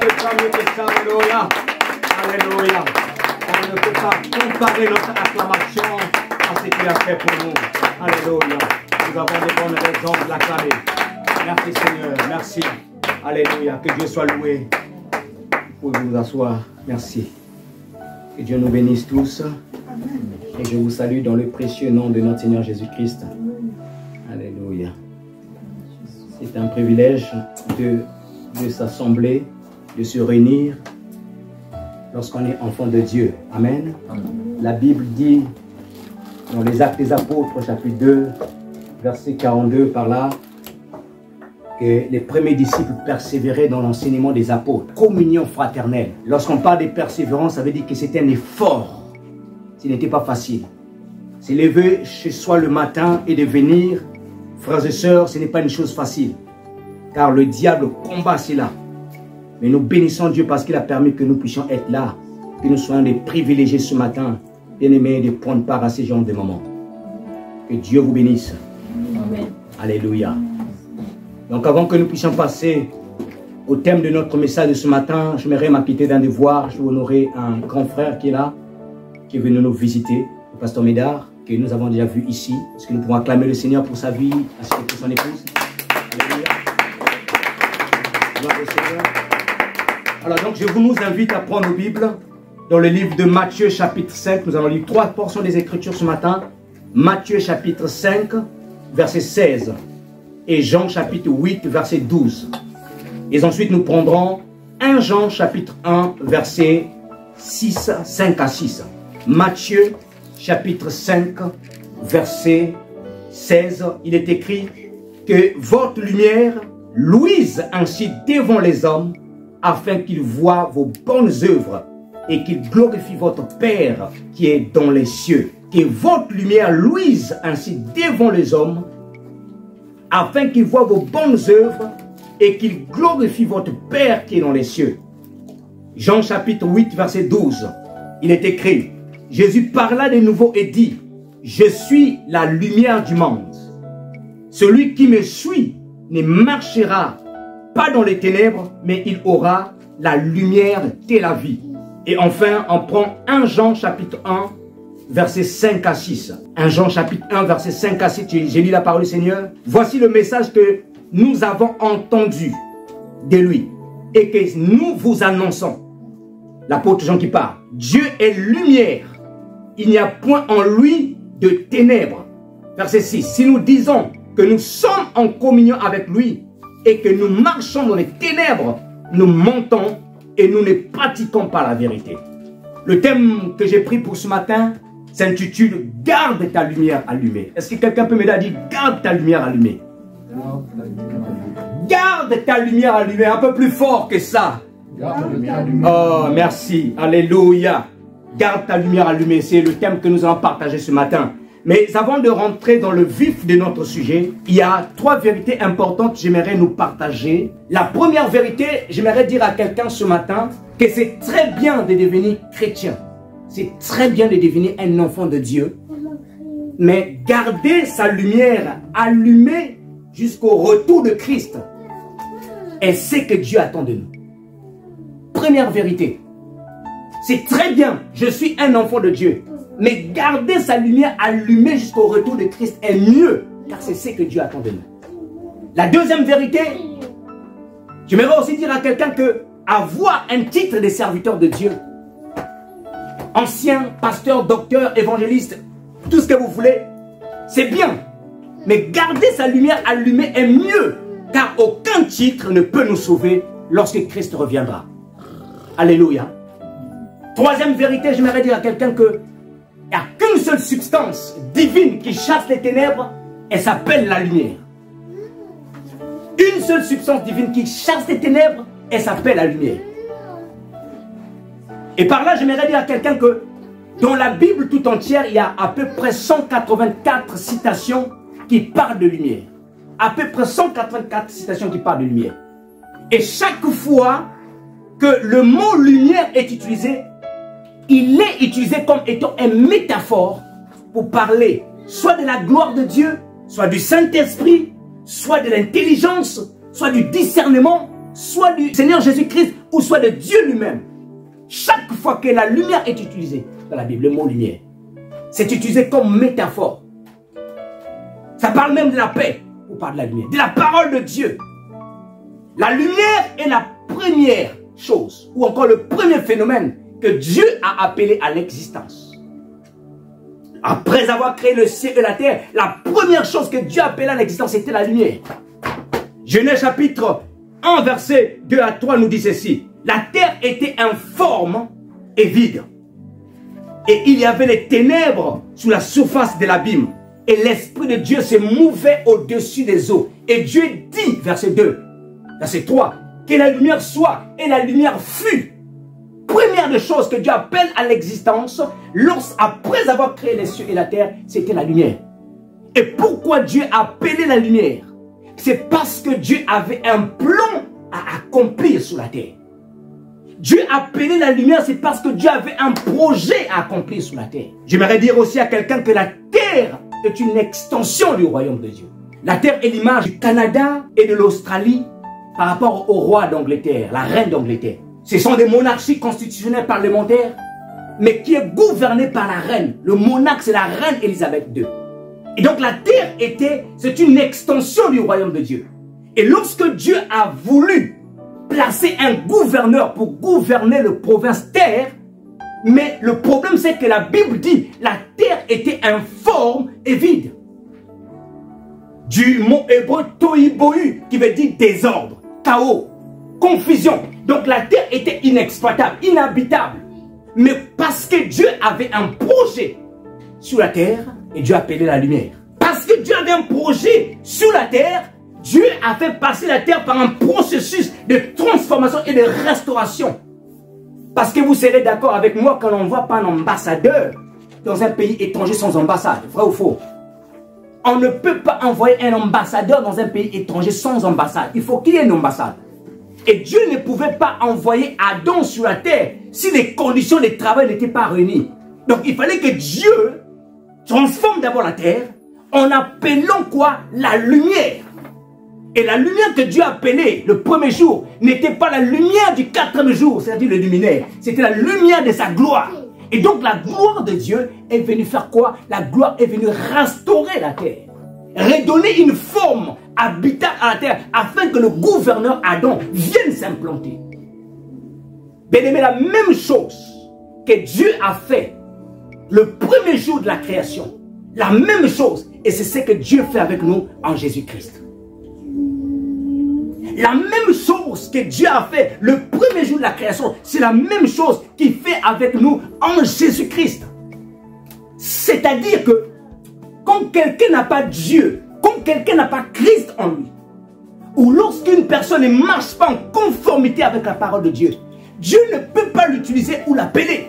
peut pas mieux que ça, alléluia. Alléluia. On ne peut pas comparer notre acclamation à ce qu'il a fait pour nous. Alléluia. Nous avons de bonnes raisons de l'acclamer. Merci Seigneur, merci. Alléluia. Que Dieu soit loué. Vous pouvez vous asseoir. Merci. Que Dieu nous bénisse tous. Et je vous salue dans le précieux nom de notre Seigneur Jésus-Christ. Alléluia. C'est un privilège de s'assembler, de se réunir lorsqu'on est enfant de Dieu. Amen. La Bible dit dans les Actes des Apôtres, chapitre 2, verset 42, par là, que les premiers disciples persévéraient dans l'enseignement des apôtres. Communion fraternelle. Lorsqu'on parle de persévérance, ça veut dire que c'était un effort. Ce n'était pas facile. Se lever chez soi le matin et de venir, frères et sœurs, ce n'est pas une chose facile. Car le diable combat cela. Mais nous bénissons Dieu parce qu'il a permis que nous puissions être là. Que nous soyons des privilégiés ce matin. Bien-aimés, de prendre part à ces genres de moments. Que Dieu vous bénisse. Amen. Alléluia. Donc avant que nous puissions passer au thème de notre message de ce matin, je m'aimerais m'acquitter d'un devoir. Je vais honorer un grand frère qui est là, qui est venu nous visiter, le pasteur Médard, que nous avons déjà vu ici. Est-ce que nous pouvons acclamer le Seigneur pour sa vie, ainsi que pour son épouse? Alléluia. Gloire au Seigneur. Alors donc je vous invite à prendre nos Bibles dans le livre de Matthieu chapitre 5. Nous allons lire 3 portions des Écritures ce matin. Matthieu chapitre 5, verset 16. Et Jean chapitre 8, verset 12. Et ensuite nous prendrons 1 Jean chapitre 1, verset 5 à 6. Matthieu chapitre 5, verset 16. Il est écrit que votre lumière luise ainsi devant les hommes, afin qu'ils voient vos bonnes œuvres et qu'ils glorifient votre Père qui est dans les cieux. Que votre lumière luise ainsi devant les hommes, afin qu'ils voient vos bonnes œuvres et qu'ils glorifient votre Père qui est dans les cieux. Jean chapitre 8, verset 12. Il est écrit, Jésus parla de nouveau et dit, je suis la lumière du monde. Celui qui me suit ne marchera pas dans les ténèbres, mais il aura la lumière de la vie. Et enfin, on prend 1 Jean chapitre 1, verset 5 à 6. 1 Jean chapitre 1, verset 5 à 6. J'ai lu la parole du Seigneur. Voici le message que nous avons entendu de lui et que nous vous annonçons. L'apôtre Jean qui parle. Dieu est lumière. Il n'y a point en lui de ténèbres. Verset 6. Si nous disons que nous sommes en communion avec lui et que nous marchons dans les ténèbres, nous mentons et nous ne pratiquons pas la vérité. Le thème que j'ai pris pour ce matin s'intitule « Garde ta lumière allumée ». Est-ce que quelqu'un peut m'aider à dire « Garde ta lumière allumée ». Garde ta lumière allumée, un peu plus fort que ça. Oh, merci. Alléluia. Garde ta lumière allumée, c'est le thème que nous allons partager ce matin. Mais avant de rentrer dans le vif de notre sujet, il y a 3 vérités importantes que j'aimerais nous partager. La première vérité, j'aimerais dire à quelqu'un ce matin que c'est très bien de devenir chrétien. C'est très bien de devenir un enfant de Dieu. Mais garder sa lumière allumée jusqu'au retour de Christ est ce que Dieu attend de nous. Première vérité. C'est très bien, je suis un enfant de Dieu. Mais garder sa lumière allumée jusqu'au retour de Christ est mieux, car c'est ce que Dieu attend de nous. La deuxième vérité, j'aimerais aussi dire à quelqu'un que avoir un titre de serviteur de Dieu, ancien, pasteur, docteur, évangéliste, tout ce que vous voulez, c'est bien. Mais garder sa lumière allumée est mieux, car aucun titre ne peut nous sauver lorsque Christ reviendra. Alléluia. Troisième vérité, j'aimerais dire à quelqu'un que il n'y a qu'une seule substance divine qui chasse les ténèbres, elle s'appelle la lumière. Une seule substance divine qui chasse les ténèbres, elle s'appelle la lumière. Et par là, j'aimerais dire à quelqu'un que dans la Bible tout entière, il y a à peu près 184 citations qui parlent de lumière. À peu près 184 citations qui parlent de lumière. Et chaque fois que le mot lumière est utilisé, il est utilisé comme étant une métaphore pour parler soit de la gloire de Dieu, soit du Saint-Esprit, soit de l'intelligence, soit du discernement, soit du Seigneur Jésus-Christ ou soit de Dieu lui-même. Chaque fois que la lumière est utilisée dans la Bible, le mot lumière, c'est utilisé comme métaphore. Ça parle même de la paix, ou parle de la lumière, de la parole de Dieu. La lumière est la première chose, ou encore le premier phénomène que Dieu a appelé à l'existence. Après avoir créé le ciel et la terre, la première chose que Dieu a appelée à l'existence, c'était la lumière. Genèse chapitre 1, verset 2 à 3 nous dit ceci. La terre était informe et vide. Et il y avait les ténèbres sous la surface de l'abîme. Et l'Esprit de Dieu se mouvait au-dessus des eaux. Et Dieu dit, verset 2, verset 3, que la lumière soit, et la lumière fut. Première des choses que Dieu appelle à l'existence, après avoir créé les cieux et la terre, c'était la lumière. Et pourquoi Dieu a appelé la lumière? C'est parce que Dieu avait un plan à accomplir sur la terre. Dieu a appelé la lumière, c'est parce que Dieu avait un projet à accomplir sur la terre. J'aimerais dire aussi à quelqu'un que la terre est une extension du royaume de Dieu. La terre est l'image du Canada et de l'Australie par rapport au roi d'Angleterre, la reine d'Angleterre. Ce sont des monarchies constitutionnelles parlementaires, mais qui est gouvernée par la reine. Le monarque, c'est la reine Élisabeth II. Et donc la terre c'est une extension du royaume de Dieu. Et lorsque Dieu a voulu placer un gouverneur pour gouverner le province terre, mais le problème c'est que la Bible dit la terre était informe et vide. Du mot hébreu tohu-bohu qui veut dire désordre, chaos, confusion. Donc la terre était inexploitable, inhabitable. Mais parce que Dieu avait un projet sur la terre, et Dieu a appelé la lumière. Parce que Dieu avait un projet sur la terre, Dieu a fait passer la terre par un processus de transformation et de restauration. Parce que vous serez d'accord avec moi quand on ne voit pas un ambassadeur dans un pays étranger sans ambassade. Vrai ou faux? On ne peut pas envoyer un ambassadeur dans un pays étranger sans ambassade. Il faut qu'il y ait une ambassade. Et Dieu ne pouvait pas envoyer Adam sur la terre si les conditions de travail n'étaient pas réunies. Donc il fallait que Dieu transforme d'abord la terre en appelant quoi? La lumière. Et la lumière que Dieu a appelée le premier jour n'était pas la lumière du quatrième jour, c'est-à-dire le luminaire. C'était la lumière de sa gloire. Et donc la gloire de Dieu est venue faire quoi? La gloire est venue restaurer la terre. Redonner une forme habitable à la terre afin que le gouverneur Adam vienne s'implanter. Bien-aimé, la même chose que Dieu a fait le premier jour de la création. La même chose. Et c'est ce que Dieu fait avec nous en Jésus-Christ. La même chose que Dieu a fait le premier jour de la création, c'est la même chose qu'il fait avec nous en Jésus-Christ. C'est-à-dire que quand quelqu'un n'a pas Dieu, quand quelqu'un n'a pas Christ en lui, ou lorsqu'une personne ne marche pas en conformité avec la parole de Dieu, Dieu ne peut pas l'utiliser ou l'appeler.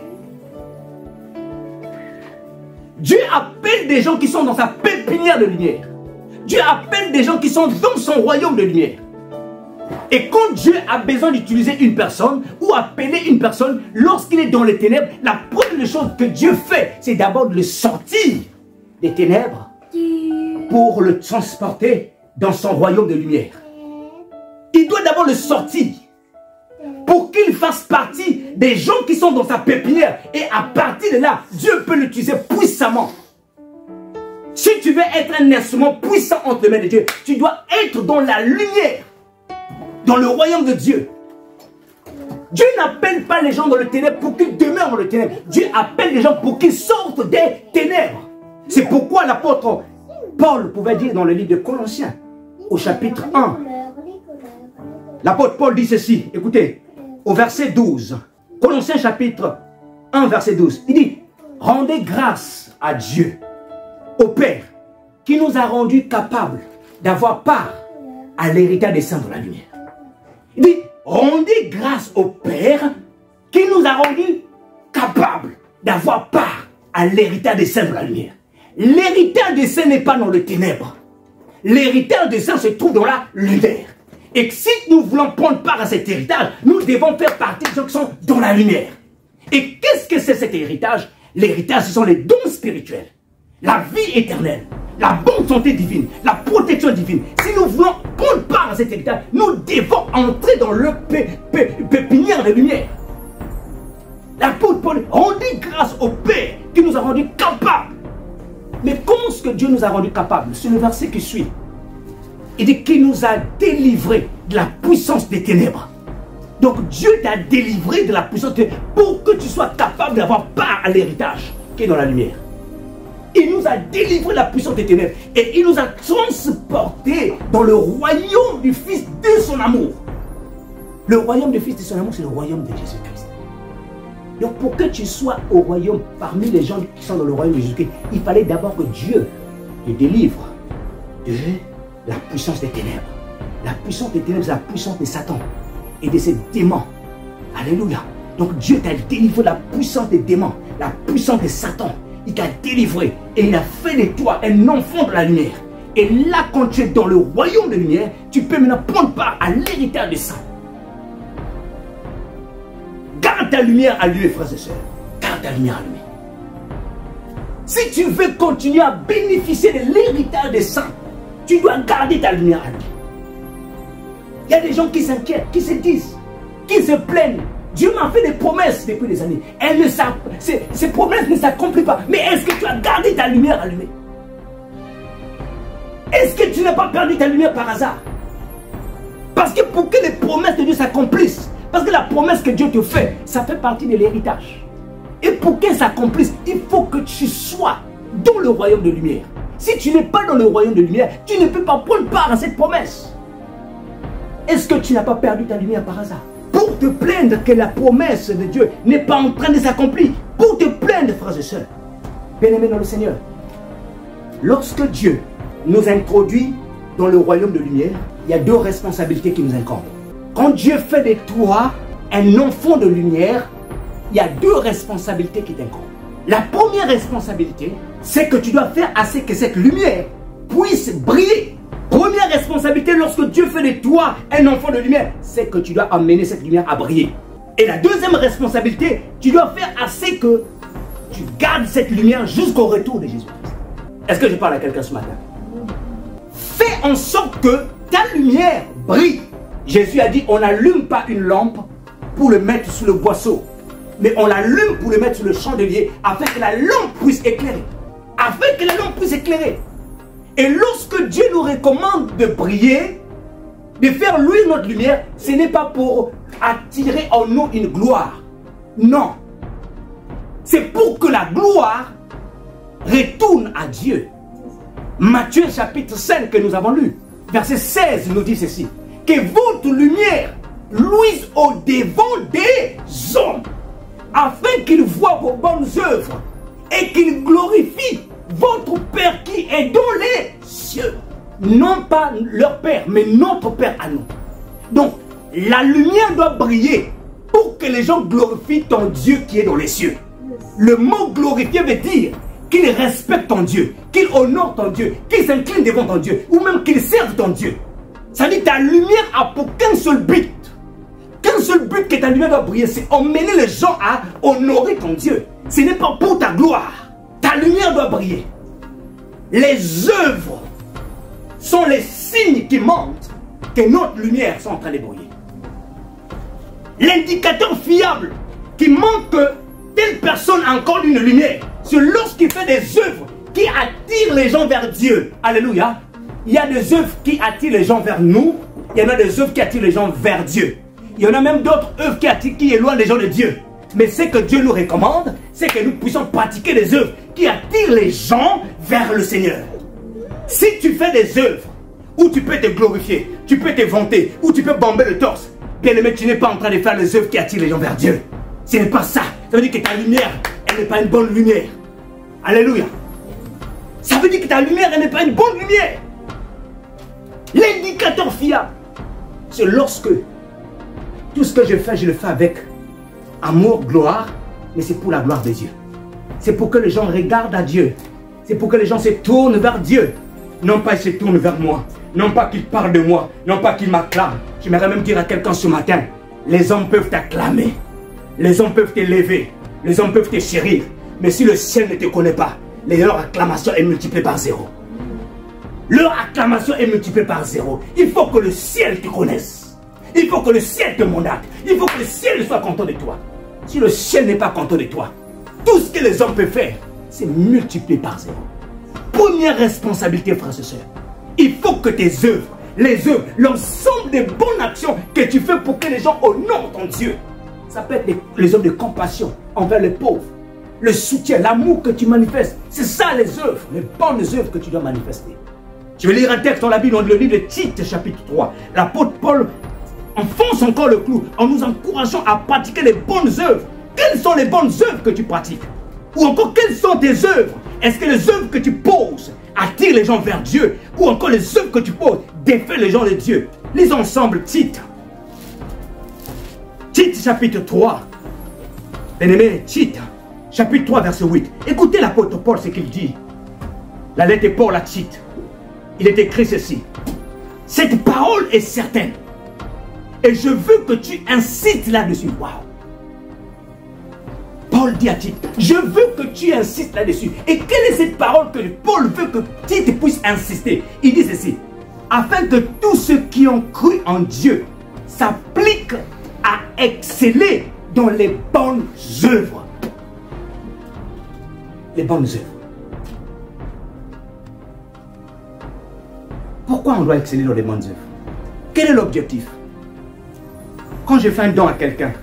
Dieu appelle des gens qui sont dans sa pépinière de lumière. Dieu appelle des gens qui sont dans son royaume de lumière. Et quand Dieu a besoin d'utiliser une personne ou appeler une personne, lorsqu'il est dans les ténèbres, la première chose que Dieu fait, c'est d'abord de le sortir des ténèbres pour le transporter dans son royaume de lumière. Il doit d'abord le sortir pour qu'il fasse partie des gens qui sont dans sa pépinière. Et à partir de là, Dieu peut l'utiliser puissamment. Si tu veux être un instrument puissant entre les mains de Dieu, tu dois être dans la lumière, dans le royaume de Dieu. Dieu n'appelle pas les gens dans le ténèbre pour qu'ils demeurent dans le ténèbre. Dieu appelle les gens pour qu'ils sortent des ténèbres. C'est pourquoi l'apôtre Paul pouvait dire dans le livre de Colossiens, au chapitre 1, l'apôtre Paul dit ceci, écoutez, au verset 12, Colossiens chapitre 1, verset 12, il dit, rendez grâce à Dieu, au Père, qui nous a rendus capables d'avoir part à l'héritage des saints de la lumière. Il dit, rendez grâce au Père, qui nous a rendus capables d'avoir part à l'héritage des saints de la lumière. L'héritage des saints n'est pas dans les ténèbres. L'héritage des saints se trouve dans la lumière. Et que si nous voulons prendre part à cet héritage, nous devons faire partie des gens qui sont dans la lumière. Et qu'est-ce que c'est cet héritage? L'héritage, ce sont les dons spirituels. la vie éternelle, la bonne santé divine, la protection divine. Si nous voulons prendre part à cet héritage, nous devons entrer dans le pépinière de lumière. L'apôtre Paul rendit grâce au Père qui nous a rendus capables. Mais comment est-ce que Dieu nous a rendus capables? C'est le verset qui suit. Il dit qu'il nous a délivrés de la puissance des ténèbres. Donc Dieu t'a délivré de la puissance des ténèbres pour que tu sois capable d'avoir part à l'héritage qui est dans la lumière. Il nous a délivré de la puissance des ténèbres et il nous a transportés dans le royaume du Fils de son amour. Le royaume du Fils de son amour, c'est le royaume de Jésus-Christ. Donc pour que tu sois au royaume, parmi les gens qui sont dans le royaume de Jésus-Christ, il fallait d'abord que Dieu te délivre de la puissance des ténèbres. La puissance des ténèbres, c'est la puissance de Satan et de ses démons. Alléluia. Donc Dieu t'a délivré de la puissance des démons, la puissance de Satan. Il t'a délivré et il a fait de toi un enfant de la lumière. Et là, quand tu es dans le royaume de lumière, tu peux maintenant prendre part à l'héritage des saints. Garde ta lumière allumée, frères et sœurs. Garde ta lumière allumée. Si tu veux continuer à bénéficier de l'héritage des saints, tu dois garder ta lumière allumée. Il y a des gens qui s'inquiètent, qui se disent, qui se plaignent. Dieu m'a fait des promesses depuis des années. Ces promesses ne s'accomplissent pas. Mais est-ce que tu as gardé ta lumière allumée? Est-ce que tu n'as pas perdu ta lumière par hasard? Parce que pour que les promesses de Dieu s'accomplissent, parce que la promesse que Dieu te fait, ça fait partie de l'héritage. Et pour qu'elle s'accomplisse, il faut que tu sois dans le royaume de lumière. Si tu n'es pas dans le royaume de lumière, tu ne peux pas prendre part à cette promesse. Est-ce que tu n'as pas perdu ta lumière par hasard? Pour te plaindre que la promesse de Dieu n'est pas en train de s'accomplir. Pour te plaindre, frères et sœurs. Bien-aimés dans le Seigneur. Lorsque Dieu nous introduit dans le royaume de lumière, il y a deux responsabilités qui nous incombent. Quand Dieu fait de toi un enfant de lumière, il y a deux responsabilités qui t'incombent. La première responsabilité, c'est que tu dois faire assez que cette lumière puisse briller. Première responsabilité lorsque Dieu fait de toi un enfant de lumière, c'est que tu dois amener cette lumière à briller. Et la deuxième responsabilité, tu dois faire assez que tu gardes cette lumière jusqu'au retour de Jésus-Christ. Est-ce que je parle à quelqu'un ce matin? Fais en sorte que ta lumière brille. Jésus a dit, on n'allume pas une lampe pour le mettre sous le boisseau, mais on l'allume pour le mettre sur le chandelier afin que la lampe puisse éclairer. Afin que la lampe puisse éclairer. Et lorsque Dieu nous recommande de briller, de faire luire notre lumière, ce n'est pas pour attirer en nous une gloire. Non. C'est pour que la gloire retourne à Dieu. Matthieu chapitre 5 que nous avons lu, verset 16 nous dit ceci. Que votre lumière luise au devant des hommes, afin qu'ils voient vos bonnes œuvres et qu'ils glorifient votre Père qui est dans les cieux. Non pas leur Père, mais notre Père à nous. Donc, la lumière doit briller pour que les gens glorifient ton Dieu qui est dans les cieux. Le mot glorifier veut dire qu'ils respectent ton Dieu, qu'ils honorent ton Dieu, qu'ils s'inclinent devant ton Dieu, ou même qu'ils servent ton Dieu. Ça dit ta lumière a pour qu'un seul but. Qu'un seul but que ta lumière doit briller, c'est emmener les gens à honorer ton Dieu. Ce n'est pas pour ta gloire. Ta lumière doit briller. Les œuvres sont les signes qui montrent que notre lumière est en train de briller. L'indicateur fiable qui montre que telle personne a encore une lumière, c'est lorsqu'il fait des œuvres qui attirent les gens vers Dieu. Alléluia. Il y a des œuvres qui attirent les gens vers nous. Il y en a des œuvres qui attirent les gens vers Dieu. Il y en a même d'autres œuvres qui éloignent les gens de Dieu. Mais ce que Dieu nous recommande, c'est que nous puissions pratiquer des œuvres qui attirent les gens vers le Seigneur. Si tu fais des œuvres où tu peux te glorifier, tu peux te vanter, où tu peux bomber le torse, bien aimé, tu n'es pas en train de faire des œuvres qui attirent les gens vers Dieu. Ce n'est pas ça. Ça veut dire que ta lumière, elle n'est pas une bonne lumière. Alléluia. Ça veut dire que ta lumière, elle n'est pas une bonne lumière. L'indicateur fiable, c'est lorsque tout ce que je fais, je le fais avec amour, gloire, mais c'est pour la gloire de Dieu. C'est pour que les gens regardent à Dieu. C'est pour que les gens se tournent vers Dieu. Non pas ils se tournent vers moi. Non pas qu'ils parlent de moi. Non pas qu'ils m'acclament. J'aimerais même dire à quelqu'un ce matin, les hommes peuvent t'acclamer. Les hommes peuvent t'élever. Les hommes peuvent te chérir. Mais si le ciel ne te connaît pas, leur acclamation est multipliée par 0. Leur acclamation est multipliée par 0. Il faut que le ciel te connaisse. Il faut que le ciel te mandate. Il faut que le ciel soit content de toi. Si le ciel n'est pas content de toi, tout ce que les hommes peuvent faire, c'est multiplié par 0. Première responsabilité, frères et sœurs. Il faut que tes œuvres, les œuvres, l'ensemble des bonnes actions que tu fais pour que les gens honorent ton Dieu. Ça peut être les œuvres de compassion envers les pauvres. Le soutien, l'amour que tu manifestes. C'est ça les œuvres, les bonnes œuvres que tu dois manifester. Je vais lire un texte dans la Bible, dans le livre de Tite, chapitre 3. L'apôtre Paul enfonce encore le clou en nous encourageant à pratiquer les bonnes œuvres. Quelles sont les bonnes œuvres que tu pratiques? Ou encore, quelles sont tes œuvres? Est-ce que les œuvres que tu poses attirent les gens vers Dieu? Ou encore, les œuvres que tu poses défient les gens de Dieu? Lisons ensemble Tite. Tite, chapitre 3. Bien-aimé, Tite, chapitre 3, verset 8. Écoutez l'apôtre Paul, ce qu'il dit. La lettre de Paul à Tite. Il est écrit ceci. Cette parole est certaine. Et je veux que tu insistes là-dessus. Waouh! Paul dit à Tite, je veux que tu insistes là-dessus. Et quelle est cette parole que Paul veut que Tite puisse insister? Il dit ceci. Afin que tous ceux qui ont cru en Dieu s'appliquent à exceller dans les bonnes œuvres. Les bonnes œuvres. Pourquoi on doit exceller dans les bonnes œuvres? Quel est l'objectif? Quand je fais un don à quelqu'un,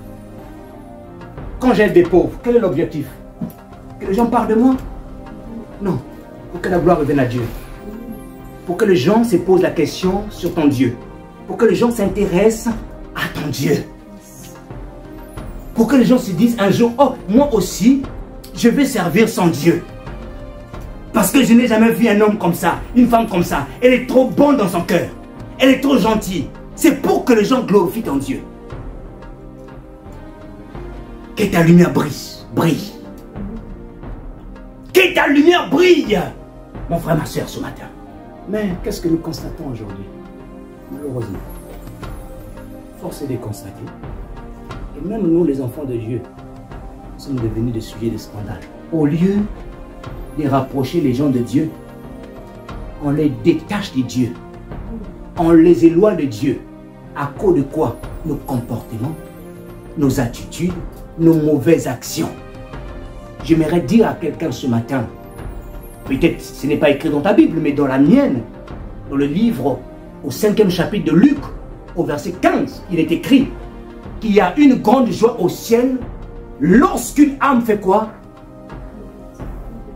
quand j'aide des pauvres, quel est l'objectif? Que les gens parlent de moi? Non. Pour que la gloire revienne à Dieu. Pour que les gens se posent la question sur ton Dieu. Pour que les gens s'intéressent à ton Dieu. Pour que les gens se disent un jour, oh, moi aussi, je vais servir son Dieu. Parce que je n'ai jamais vu un homme comme ça, une femme comme ça. Elle est trop bonne dans son cœur. Elle est trop gentille. C'est pour que les gens glorifient ton Dieu. Que ta lumière brille. Que ta lumière brille. Mon frère, ma soeur, ce matin. Mais qu'est-ce que nous constatons aujourd'hui? Malheureusement, force est de constater. Et même nous, les enfants de Dieu, nous sommes devenus des sujets de scandale. Au lieu de rapprocher les gens de Dieu, on les détache de Dieu. On les éloigne de Dieu. À cause de quoi? Nos comportements, nos attitudes, nos mauvaises actions. J'aimerais dire à quelqu'un ce matin, peut-être ce n'est pas écrit dans ta Bible, mais dans la mienne, dans le livre, au 5e chapitre de Luc, au verset 15, il est écrit qu'il y a une grande joie au ciel lorsqu'une âme fait quoi?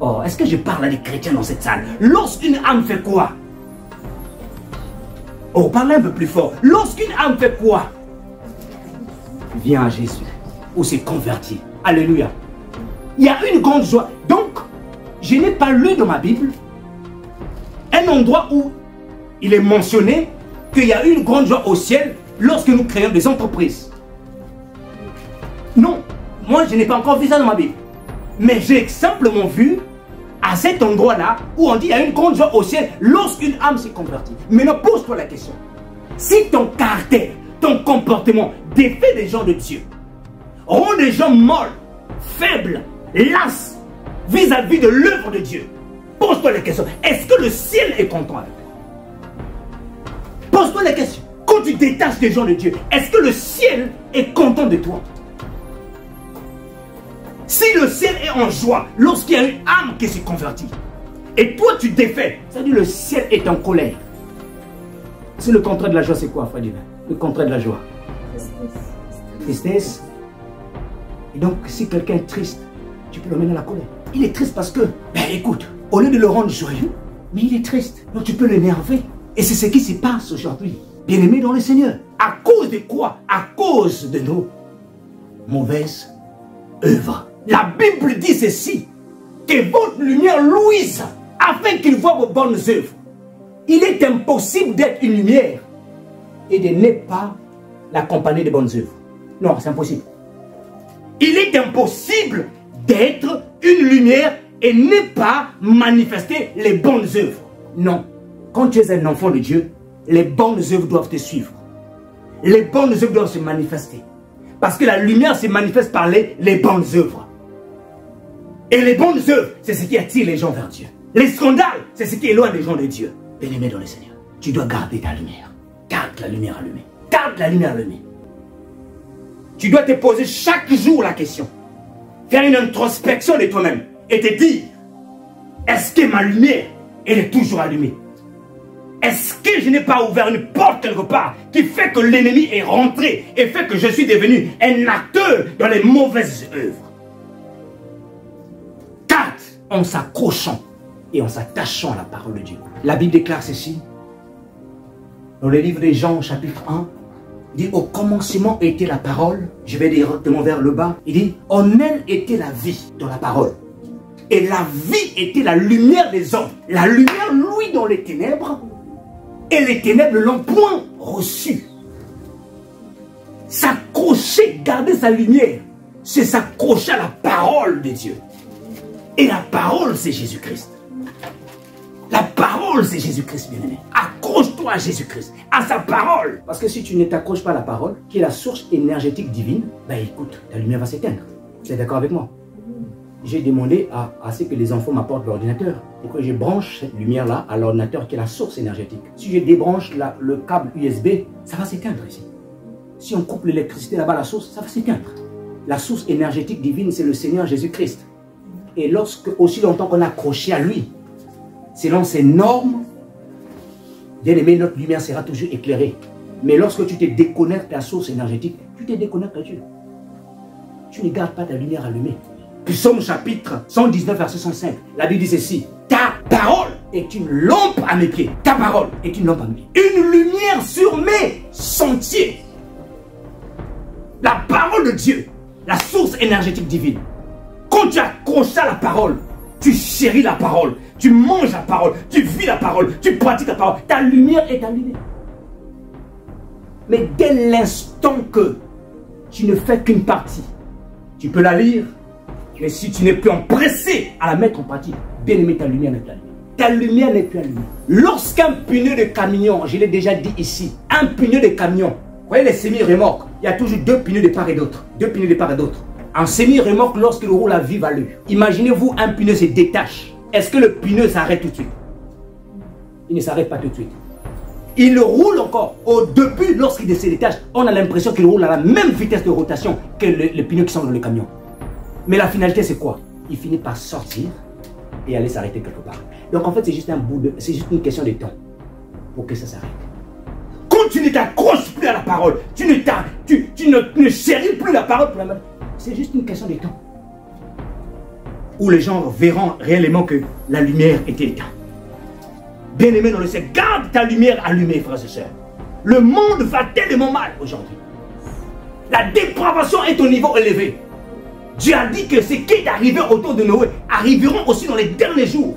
Oh, est-ce que je parle à des chrétiens dans cette salle? Lorsqu'une âme fait quoi? Oh, parlez un peu plus fort. Lorsqu'une âme fait quoi? Vient à Jésus ou s'est converti. Alléluia. Il y a une grande joie. Donc, je n'ai pas lu dans ma Bible un endroit où il est mentionné qu'il y a une grande joie au ciel lorsque nous créons des entreprises. Non, moi je n'ai pas encore vu ça dans ma Bible. Mais j'ai simplement vu à cet endroit-là où on dit qu'il y a une grande joie au ciel lorsqu'une âme s'est convertie. Maintenant, pose-toi la question. Si ton caractère, ton comportement défait des gens de Dieu, rend les gens molles, faibles, lasses vis-à-vis de l'œuvre de Dieu, pose-toi la question. Est-ce que le ciel est content avec toi? Pose-toi la question. Quand tu détaches des gens de Dieu, est-ce que le ciel est content de toi? Si le ciel est en joie lorsqu'il y a une âme qui s'est convertie, et toi tu défais, ça veut dire le ciel est en colère. C'est le contraire de la joie, c'est quoi, frère divin? Le contraire de la joie? Tristesse. Et donc, si quelqu'un est triste, tu peux le mettre dans la colère. Il est triste parce que, ben écoute, au lieu de le rendre joyeux, mais il est triste. Donc tu peux l'énerver. Et c'est ce qui se passe aujourd'hui. Bien-aimés dans le Seigneur. À cause de quoi? À cause de nos mauvaises œuvres. La Bible dit ceci, que votre lumière luise afin qu'il voie vos bonnes œuvres. Il est impossible d'être une lumière et de ne pas l'accompagner de bonnes œuvres. Non, c'est impossible. Il est impossible d'être une lumière et ne pas manifester les bonnes œuvres. Non. Quand tu es un enfant de Dieu, les bonnes œuvres doivent te suivre. Les bonnes œuvres doivent se manifester. Parce que la lumière se manifeste par les bonnes œuvres. Et les bonnes œuvres, c'est ce qui attire les gens vers Dieu. Les scandales, c'est ce qui éloigne les gens de Dieu. Bien-aimé dans le Seigneur, tu dois garder ta lumière. Garde la lumière allumée. Garde la lumière allumée. Tu dois te poser chaque jour la question. Faire une introspection de toi-même. Et te dire, est-ce que ma lumière, elle est toujours allumée? Est-ce que je n'ai pas ouvert une porte quelque part qui fait que l'ennemi est rentré et fait que je suis devenu un acteur dans les mauvaises œuvres? 4. En s'accrochant et en s'attachant à la parole de Dieu. La Bible déclare ceci. Dans le livre de Jean, chapitre 1, il dit, au commencement était la parole. Je vais directement vers le bas. Il dit, en elle était la vie, dans la parole. Et la vie était la lumière des hommes. La lumière, lui, dans les ténèbres. Et les ténèbres l'ont point reçu. S'accrocher, garder sa lumière, c'est s'accrocher à la parole de Dieu. Et la parole, c'est Jésus-Christ. La parole, c'est Jésus-Christ, bien-aimé. Accroche-toi à Jésus-Christ, à sa parole. Parce que si tu ne t'accroches pas à la parole, qui est la source énergétique divine, ben écoute, ta lumière va s'éteindre. Tu es d'accord avec moi? J'ai demandé à ce que les enfants m'apportent l'ordinateur pour que je branche cette lumière-là à l'ordinateur qui est la source énergétique. Si je débranche le câble USB, ça va s'éteindre ici. Si on coupe l'électricité là-bas à la source, ça va s'éteindre. La source énergétique divine, c'est le Seigneur Jésus-Christ. Et lorsque, aussi longtemps qu'on est accroché à lui, selon ses normes, bien aimé, notre lumière sera toujours éclairée. Mais lorsque tu te déconnectes de la source énergétique, tu te déconnectes à Dieu. Tu ne gardes pas ta lumière allumée. Psaume chapitre 119, verset 105. La Bible dit ceci. Ta parole est une lampe à mes pieds. Ta parole est une lampe à mes pieds. Une lumière sur mes sentiers. La parole de Dieu, la source énergétique divine. Quand tu accroches à la parole, tu chéris la parole, tu manges la parole, tu vis la parole, tu pratiques la parole. Ta lumière est allumée. Mais dès l'instant que tu ne fais qu'une partie, tu peux la lire, mais si tu n'es plus empressé à la mettre en pratique, bien aimé, ta lumière n'est plus allumée. Ta lumière n'est plus allumée. Lorsqu'un pneu de camion, je l'ai déjà dit ici, un pneu de camion, vous voyez les semi-remorques, il y a toujours deux pneus de part et d'autre. Deux pneus de part et d'autre. En semi-remorque, lorsqu'il roule à vive allure, imaginez-vous un pneu se détache. Est-ce que le pneu s'arrête tout de suite? Il ne s'arrête pas tout de suite. Il roule encore. Depuis, lorsqu'il se détache, on a l'impression qu'il roule à la même vitesse de rotation que les pneus qui sont dans le camion. Mais la finalité, c'est quoi? Il finit par sortir et aller s'arrêter quelque part. Donc en fait, c'est juste c'est juste une question de temps pour que ça s'arrête. Quand tu ne t'accroches plus à la parole, tu ne chéris plus la parole, c'est juste une question de temps. Où les gens verront réellement que la lumière était éteinte. Bien-aimé dans le Seigneur, garde ta lumière allumée, frères et sœurs. Le monde va tellement mal aujourd'hui. La dépravation est au niveau élevé. Dieu a dit que ce qui est arrivé autour de Noé arriveront aussi dans les derniers jours.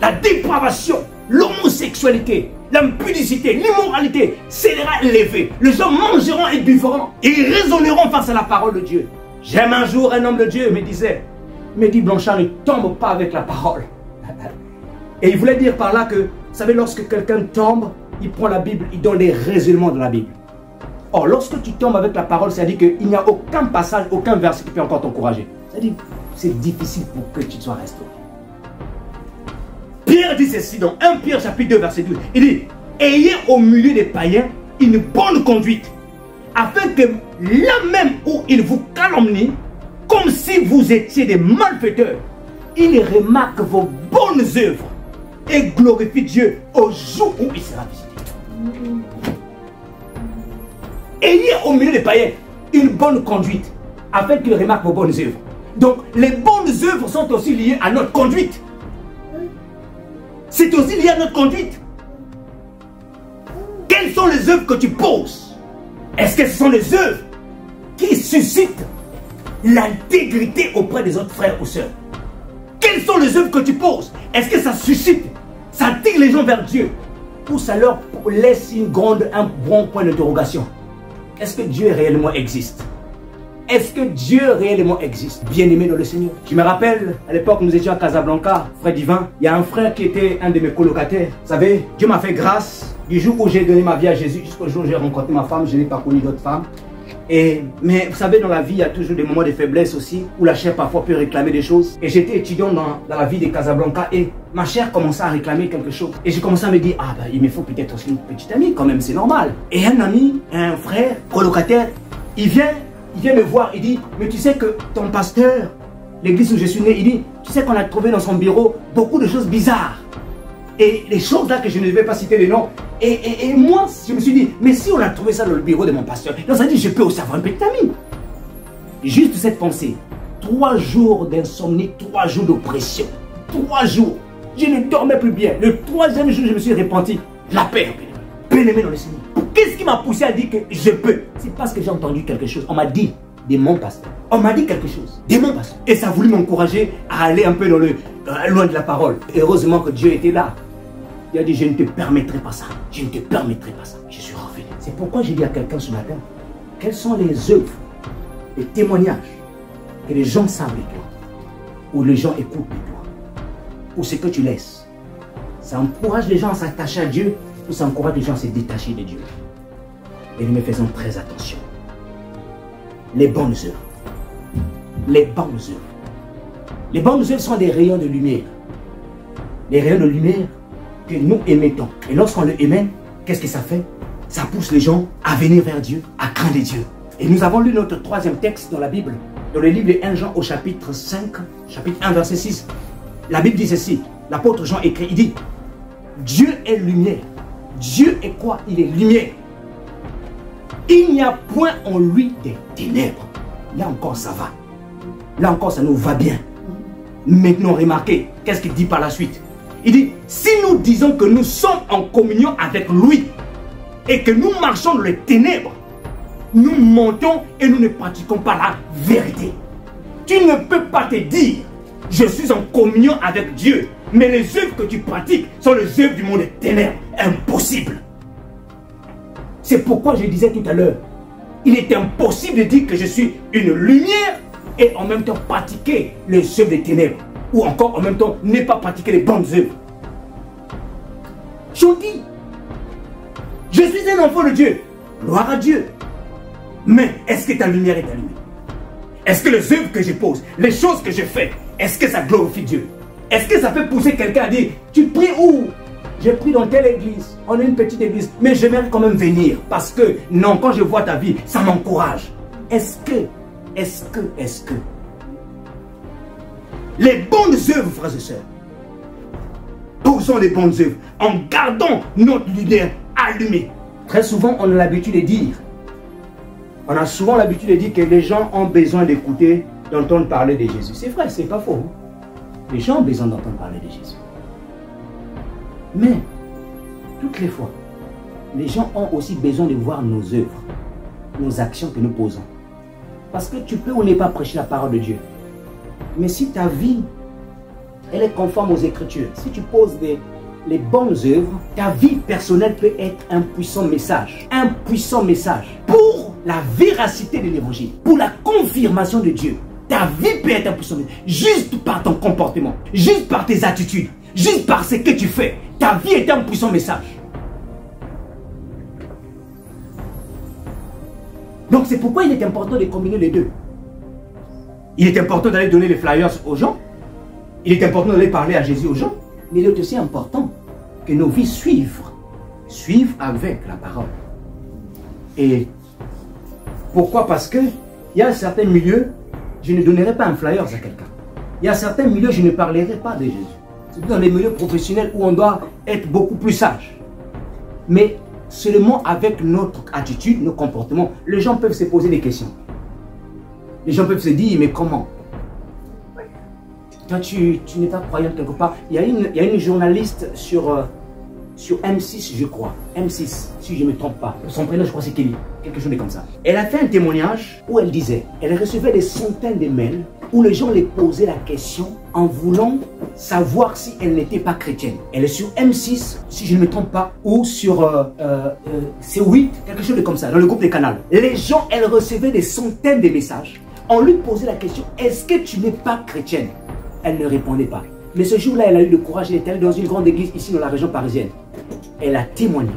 La dépravation, l'homosexualité, l'impudicité, l'immoralité sera élevée. Les gens mangeront et buveront et ils raisonneront face à la parole de Dieu. J'aime un jour un homme de Dieu me dit Blanchard, ne tombe pas avec la parole. Et il voulait dire par là que, vous savez, lorsque quelqu'un tombe, il prend la Bible, il donne des raisonnements de la Bible. Or, lorsque tu tombes avec la parole, c'est-à-dire qu'il n'y a aucun passage, aucun verset qui peut encore t'encourager. C'est-à-dire c'est difficile pour que tu sois restauré. Pierre dit ceci dans 1 Pierre chapitre 2 verset 12. Il dit, ayez au milieu des païens une bonne conduite, afin que là même où ils vous calomnient, comme si vous étiez des malfaiteurs, ils remarquent vos bonnes œuvres et glorifient Dieu au jour où il sera visité. Ayez au milieu des païens une bonne conduite, afin qu'ils remarquent vos bonnes œuvres. Donc, les bonnes œuvres sont aussi liées à notre conduite. C'est aussi lié à notre conduite. Quelles sont les œuvres que tu poses? Est-ce que ce sont les œuvres qui suscitent l'intégrité auprès des autres frères ou sœurs? Quelles sont les œuvres que tu poses? Est-ce que ça suscite, ça attire les gens vers Dieu? Ou ça leur laisse un bon point d'interrogation? Est-ce que Dieu réellement existe? Est-ce que Dieu réellement existe? Bien-aimé dans le Seigneur. Je me rappelle, à l'époque, nous étions à Casablanca, frère divin. Il y a un frère qui était un de mes colocataires. Vous savez, Dieu m'a fait grâce. Du jour où j'ai donné ma vie à Jésus, jusqu'au jour où j'ai rencontré ma femme, je n'ai pas connu d'autre femme. Mais vous savez, dans la vie, il y a toujours des moments de faiblesse aussi, où la chair parfois peut réclamer des choses. Et j'étais étudiant dans la ville de Casablanca et ma chair commençait à réclamer quelque chose. Et j'ai commencé à me dire, ah ben il me faut peut-être aussi une petite amie quand même, c'est normal. Et un ami, un frère, colocataire, il vient me voir, il dit, mais tu sais que ton pasteur, l'église où je suis né, il dit, tu sais qu'on a trouvé dans son bureau beaucoup de choses bizarres. Et les choses là que je ne vais pas citer les noms. Et moi, je me suis dit, mais si on a trouvé ça dans le bureau de mon pasteur, donc ça dit, je peux aussi avoir un petit ami. Juste cette pensée. 3 jours d'insomnie, 3 jours d'oppression. 3 jours. Je ne dormais plus bien. Le 3e jour, je me suis repenti. La paix, bien-aimé dans le Seigneur. Qu'est-ce qui m'a poussé à dire que je peux? C'est parce que j'ai entendu quelque chose. On m'a dit de mon pasteur. On m'a dit quelque chose de mon pasteur. Et ça a voulu m'encourager à aller un peu dans loin de la parole. Heureusement que Dieu était là. Il a dit, je ne te permettrai pas ça. Je ne te permettrai pas ça. Je suis revenu. C'est pourquoi j'ai dit à quelqu'un ce matin, quelles sont les œuvres, les témoignages que les gens savent de toi, ou les gens écoutent de toi, ou ce que tu laisses. Ça encourage les gens à s'attacher à Dieu, ou ça encourage les gens à se détacher de Dieu. Et nous faisons très attention. Les bonnes œuvres. Les bonnes œuvres. Les bonnes œuvres sont des rayons de lumière. Les rayons de lumière que nous émettons. Et lorsqu'on le émet, qu'est-ce que ça fait? Ça pousse les gens à venir vers Dieu, à craindre Dieu. Et nous avons lu notre 3e texte dans la Bible, dans le livre de 1 Jean au chapitre 5, chapitre 1, verset 6. La Bible dit ceci, l'apôtre Jean écrit, il dit, Dieu est lumière. Dieu est quoi? Il est lumière. Il n'y a point en lui des ténèbres. Là encore ça va. Là encore ça nous va bien. Maintenant remarquez, qu'est-ce qu'il dit par la suite? Il dit, si nous disons que nous sommes en communion avec lui et que nous marchons dans les ténèbres, nous mentons et nous ne pratiquons pas la vérité. Tu ne peux pas te dire, je suis en communion avec Dieu, mais les œuvres que tu pratiques sont les œuvres du monde des ténèbres. Impossible. C'est pourquoi je disais tout à l'heure, il est impossible de dire que je suis une lumière et en même temps pratiquer les œuvres des ténèbres. Ou encore en même temps ne pas pratiquer les bonnes œuvres. Je dis, je suis un enfant de Dieu, gloire à Dieu. Mais est-ce que ta lumière est allumée? Est-ce que les œuvres que je pose, les choses que je fais, est-ce que ça glorifie Dieu? Est-ce que ça peut pousser quelqu'un à dire, tu pries où? Je prie dans telle église, on est une petite église, mais j'aimerais quand même venir. Parce que, non, quand je vois ta vie, ça m'encourage. Est-ce que les bonnes œuvres, frères et sœurs, posons les bonnes œuvres en gardant notre lumière allumée. Très souvent, on a l'habitude de dire, que les gens ont besoin d'écouter, d'entendre parler de Jésus. C'est vrai, c'est pas faux. Les gens ont besoin d'entendre parler de Jésus. Mais, toutes les fois, les gens ont aussi besoin de voir nos œuvres, nos actions que nous posons. Parce que tu peux ou ne pas prêcher la parole de Dieu. Mais si ta vie, elle est conforme aux Écritures, si tu poses les bonnes œuvres, ta vie personnelle peut être un puissant message. Un puissant message pour la véracité de l'Évangile, pour la confirmation de Dieu. Ta vie peut être un puissant message, juste par ton comportement, juste par tes attitudes, juste par ce que tu fais. Ta vie est un puissant message. Donc c'est pourquoi il est important de combiner les deux. Il est important d'aller donner les flyers aux gens. Il est important d'aller parler à Jésus aux gens. Mais il est aussi important que nos vies suivent avec la parole. Et pourquoi? Parce que il y a certains milieux, je ne donnerai pas un flyer à quelqu'un. Il y a certains milieux, je ne parlerai pas de Jésus. C'est dans les milieux professionnels où on doit être beaucoup plus sage. Mais seulement avec notre attitude, nos comportements, les gens peuvent se poser des questions. Les gens peuvent se dire, mais comment? Toi, tu n'es pas croyant quelque part. Il y a une journaliste sur M6, je crois. M6, si je ne me trompe pas. Son prénom, je crois, c'est Kelly. Quelque chose de comme ça. Elle a fait un témoignage où elle disait, elle recevait des centaines de mails où les gens lui posaient la question en voulant savoir si elle n'était pas chrétienne. Elle est sur M6, si je ne me trompe pas, ou sur C8, quelque chose de comme ça, dans le groupe des Canal. Les gens, elle recevait des centaines de messages. On lui posait la question, est-ce que tu n'es pas chrétienne? Elle ne répondait pas. Mais ce jour-là, elle a eu le courage, elle est allée dans une grande église ici dans la région parisienne. Elle a témoigné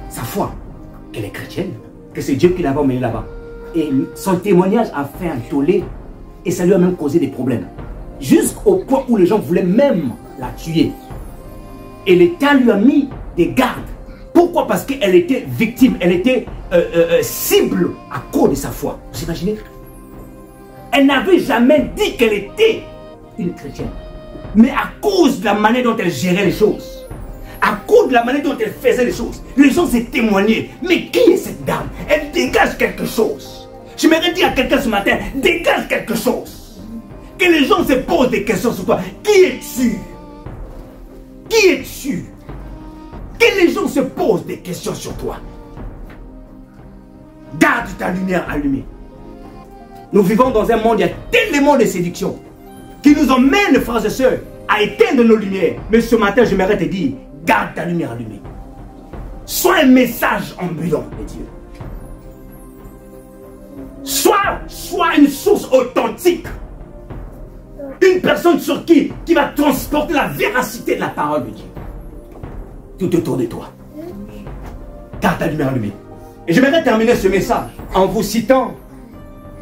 sa foi, qu'elle est chrétienne. que c'est Dieu qui l'a emmené là-bas. Et son témoignage a fait un tollé et ça lui a même causé des problèmes. Jusqu'au point où les gens voulaient même la tuer. Et l'État lui a mis des gardes. Pourquoi? Parce qu'elle était victime, elle était cible à cause de sa foi. Vous imaginez? Elle n'avait jamais dit qu'elle était une chrétienne. Mais à cause de la manière dont elle gérait les choses, à cause de la manière dont elle faisait les choses, les gens s'est témoigné. Mais qui est cette dame? Elle dégage quelque chose. Je m'aimerais dire à quelqu'un ce matin, dégage quelque chose. Que les gens se posent des questions sur toi. Qui es-tu? Qui es-tu? Que les gens se posent des questions sur toi. Garde ta lumière allumée. Nous vivons dans un monde, il y a tellement de séduction qui nous emmènent, frères et sœurs, à éteindre nos lumières. Mais ce matin, j'aimerais te dire, garde ta lumière allumée. Sois un message ambulant de Dieu. Sois une source authentique. Une personne sur qui va transporter la véracité de la parole de Dieu. Tout autour de toi. Garde ta lumière allumée. Et j'aimerais terminer ce message en vous citant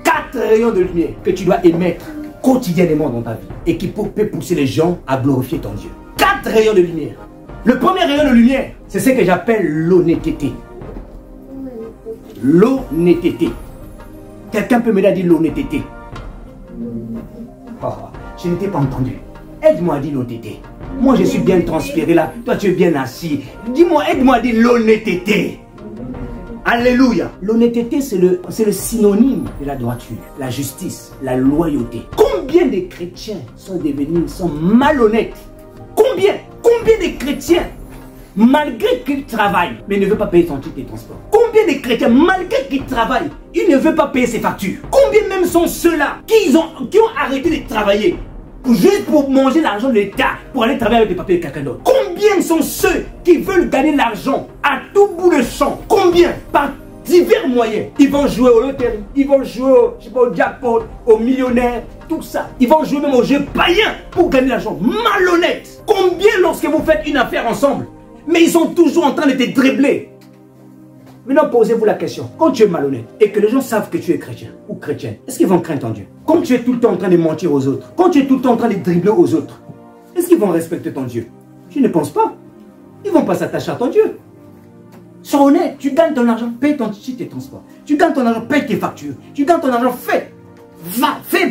4 rayons de lumière que tu dois émettre quotidiennement dans ta vie et qui peut pousser les gens à glorifier ton Dieu. 4 rayons de lumière. Le premier rayon de lumière, c'est ce que j'appelle l'honnêteté. L'honnêteté. Quelqu'un peut me dire l'honnêteté? Oh, je ne t'ai pas entendu. Aide-moi à dire l'honnêteté. Moi, je suis bien transpiré là. Toi, tu es bien assis. Dis-moi, aide-moi à dire l'honnêteté. Alléluia. L'honnêteté, c'est le synonyme de la droiture, la justice, la loyauté. Combien de chrétiens sont malhonnêtes? Combien de chrétiens, malgré qu'ils travaillent, mais ne veulent pas payer son titre de transport? Combien de chrétiens, malgré qu'ils travaillent, ils ne veulent pas payer ses factures? Combien même sont ceux-là qui ont arrêté de travailler juste pour manger l'argent de l'État, pour aller travailler avec des papiers de quelqu'un d'autre? Combien sont ceux qui veulent gagner l'argent à tout bout de champ? Combien? Par divers moyens. Ils vont jouer au loterie, ils vont jouer au jackpot, aux millionnaires, tout ça. Ils vont jouer même aux jeux païens pour gagner l'argent. Malhonnête. Combien lorsque vous faites une affaire ensemble, mais ils sont toujours en train de te dribbler? Maintenant, posez-vous la question. Quand tu es malhonnête et que les gens savent que tu es chrétien ou chrétienne, est-ce qu'ils vont craindre ton Dieu? Quand tu es tout le temps en train de mentir aux autres, quand tu es tout le temps en train de dribbler aux autres, est-ce qu'ils vont respecter ton Dieu? Je ne pense pas. Ils ne vont pas s'attacher à ton Dieu. Sois honnête, tu gagnes ton argent, paye ton titre de transport. Tu gagnes ton argent, paye tes factures. Tu gagnes ton argent, fais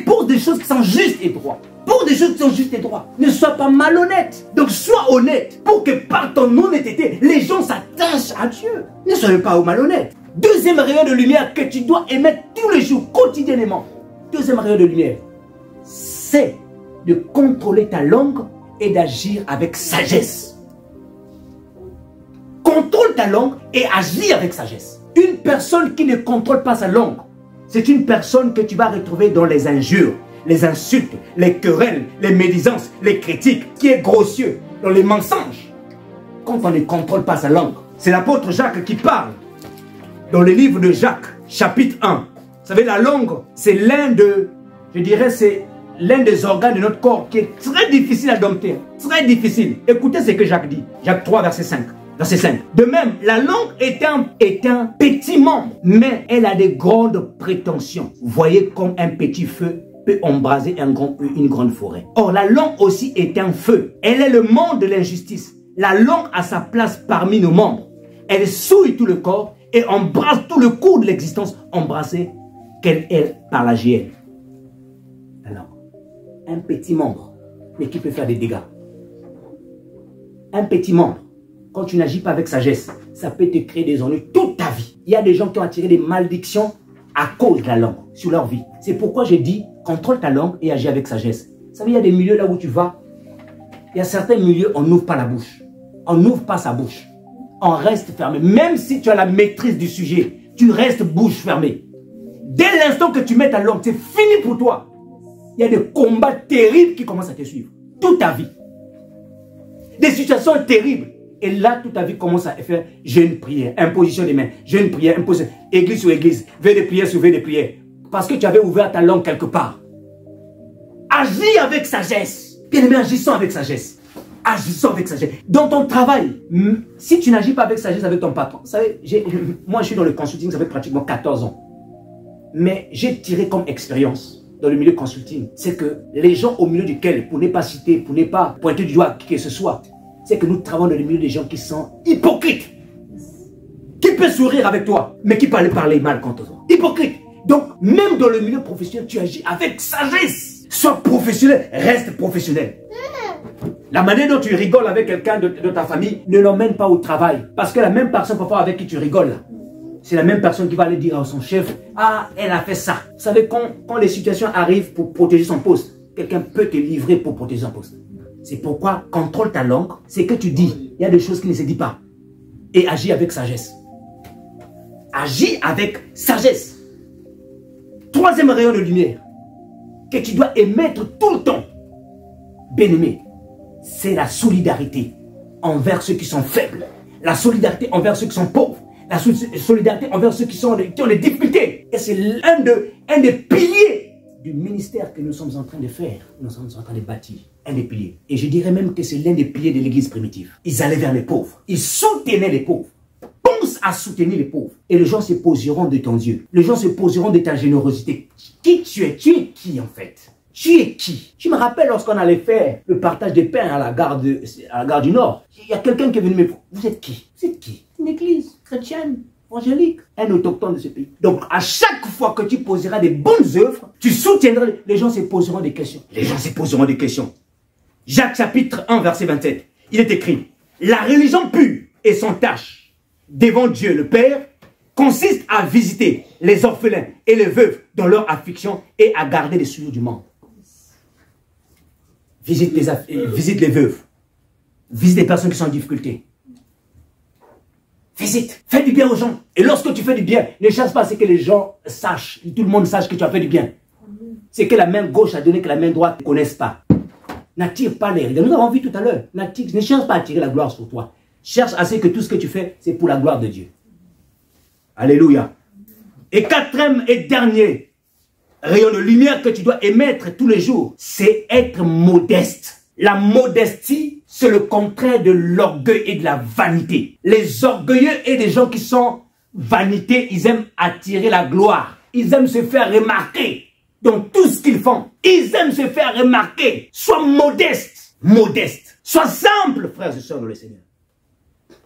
pour des choses qui sont justes et droites. Pour des choses qui sont justes et droites. Ne sois pas malhonnête. Donc sois honnête pour que par ton honnêteté, les gens s'attachent à Dieu. Ne soyez pas malhonnête. Deuxième rayon de lumière que tu dois émettre tous les jours, quotidiennement. Deuxième rayon de lumière, c'est de contrôler ta langue et d'agir avec sagesse. Contrôle ta langue et agis avec sagesse. Une personne qui ne contrôle pas sa langue, c'est une personne que tu vas retrouver dans les injures, les insultes, les querelles, les médisances, les critiques, qui est grossieux, dans les mensonges. Quand on ne contrôle pas sa langue, c'est l'apôtre Jacques qui parle dans le livre de Jacques, chapitre 1. Vous savez, la langue, c'est c'est l'un des organes de notre corps qui est très difficile à dompter. Très difficile. Écoutez ce que Jacques dit. Jacques 3, verset 5. Verset 5. De même, la langue est un petit membre, mais elle a des grandes prétentions. Voyez comme un petit feu peut embraser une grande forêt. Or, la langue aussi est un feu. Elle est le membre de l'injustice. La langue a sa place parmi nos membres. Elle souille tout le corps et embrasse tout le cours de l'existence, embrassée qu'elle est par la GL. La langue. Un petit membre, mais qui peut faire des dégâts. Un petit membre. Quand tu n'agis pas avec sagesse, ça peut te créer des ennuis toute ta vie. Il y a des gens qui ont attiré des malédictions à cause de la langue sur leur vie. C'est pourquoi j'ai dit, contrôle ta langue et agis avec sagesse. Vous savez, il y a des milieux là où tu vas, il y a certains milieux, on n'ouvre pas la bouche. On n'ouvre pas sa bouche. On reste fermé. Même si tu as la maîtrise du sujet, tu restes bouche fermée. Dès l'instant que tu mets ta langue, c'est fini pour toi. Il y a des combats terribles qui commencent à te suivre. Toute ta vie. Des situations terribles. Et là, toute ta vie commence à faire jeûne, prière, imposition des mains, jeûne, prière, imposition, église sur église, veille de prière sur veille de prière. Parce que tu avais ouvert ta langue quelque part. Agis avec sagesse. Bien aimé, agissons avec sagesse. Agissons avec sagesse. Dans ton travail, si tu n'agis pas avec sagesse avec ton patron, vous savez, moi je suis dans le consulting, ça fait pratiquement 14 ans. Mais j'ai tiré comme expérience dans le milieu consulting, c'est que les gens au milieu duquel, pour ne pas citer, pour ne pas pointer du doigt qui que ce soit, c'est que nous travaillons dans le milieu des gens qui sont hypocrites. Qui peut sourire avec toi, mais qui peut parler mal contre toi. Hypocrite. Donc, même dans le milieu professionnel, tu agis avec sagesse. Sois professionnel, reste professionnel. La manière dont tu rigoles avec quelqu'un de ta famille ne l'emmène pas au travail. Parce que la même personne, parfois, avec qui tu rigoles, c'est la même personne qui va aller dire à son chef, ah, elle a fait ça. Vous savez, quand les situations arrivent pour protéger son poste, quelqu'un peut te livrer pour protéger son poste. C'est pourquoi contrôle ta langue, c'est que tu dis. Il y a des choses qui ne se disent pas. Et agis avec sagesse. Agis avec sagesse. Troisième rayon de lumière que tu dois émettre tout le temps, bien-aimé, c'est la solidarité envers ceux qui sont faibles, la solidarité envers ceux qui sont pauvres, la solidarité envers ceux qui ont des difficultés. Et c'est un des piliers du ministère que nous sommes en train de faire, nous sommes en train de bâtir. Un des piliers. Et je dirais même que c'est l'un des piliers de l'église primitive. Ils allaient vers les pauvres, ils soutenaient les pauvres. Pense à soutenir les pauvres. Et les gens se poseront de ton Dieu. Les gens se poseront de ta générosité. Qui tu es? Tu es qui en fait? Tu es qui? Je me rappelle lorsqu'on allait faire le partage des pains à la gare du Nord. Il y a quelqu'un qui est venu me dire, vous êtes qui? Vous êtes qui? Une église chrétienne, évangélique, un autochtone de ce pays. Donc à chaque fois que tu poseras des bonnes œuvres, tu soutiendras, les gens se poseront des questions. Les gens se poseront des questions. Jacques chapitre 1 verset 27. Il est écrit, la religion pure et sans tache devant Dieu le Père, consiste à visiter les orphelins et les veuves dans leur affliction et à garder les souillures du monde. Visite les veuves. Visite les personnes qui sont en difficulté. Visite. Fais du bien aux gens. Et lorsque tu fais du bien, ne cherche pas à ce que les gens sachent, tout le monde sache que tu as fait du bien. C'est que la main gauche a donné que la main droite ne connaisse pas. N'attire pas les regards. Nous avons vu tout à l'heure. Ne cherche pas à attirer la gloire sur toi. Cherche à ce que tout ce que tu fais, c'est pour la gloire de Dieu. Alléluia. Et quatrième et dernier rayon de lumière que tu dois émettre tous les jours, c'est être modeste. La modestie, c'est le contraire de l'orgueil et de la vanité. Les orgueilleux et des gens qui sont vanités, ils aiment attirer la gloire. Ils aiment se faire remarquer dans tout ce qu'ils font. Ils aiment se faire remarquer. Sois modeste. Modeste. Sois simple, frères et sœurs dans le Seigneur.